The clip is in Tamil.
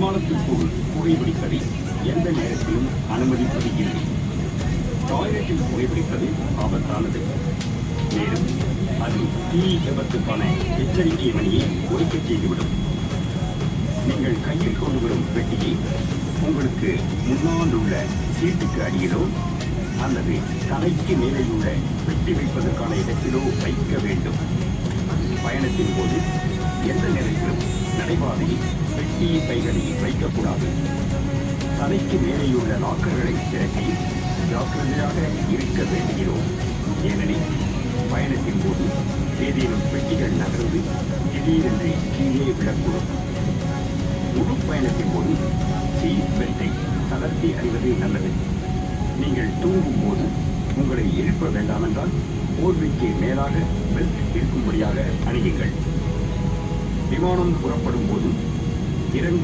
விமானத்திற்குள் புகைப்பிடிப்பதை எந்த நேரத்திலும் அனுமதிப்பது இல்லை. டாய்லெட்டில் புகைப்பிடிப்பது ஆபத்தானது. மேலும் அது தீ விபத்துக்கான எச்சரிக்கை மணியை ஒலிக்கச் செய்துவிடும். நீங்கள் கையில் கொண்டு வரும் பெட்டியை உங்களுக்கு முன்னால் உள்ள சீட்டுக்கு அடியிலோ அல்லது தலைக்கு மேலே உள்ள பெட்டி வைப்பதற்கான இடத்திலோ வைக்க வேண்டும். பயணத்தின் போது எந்த நேரத்திலும் நடைபாதையில் பெட்டி பைகளை வைக்கக்கூடாது. தலைக்கு மேலேயுள்ள லாக்கர்களை திறக்கி ஜாக்கிரதையாக இருக்க வேண்டுகிறோம். ஏனெனில் பயணத்தின் போது ஏதேனும் பெட்டிகள் நகர்ந்து திடீரென்று கீழே விடக்கூடும். முழு பயணத்தின் போது சீட் பெல்ட்டை தளர்த்தி அணிவது நல்லது. நீங்கள் தூங்கும் போது உங்களை எழுப்ப வேண்டாம் என்றால் போர்வைக்கு மேலாக பெல்ட் இருக்கும்படியாக அணியுங்கள். விமானம் புறப்படும் போது இறங்கும்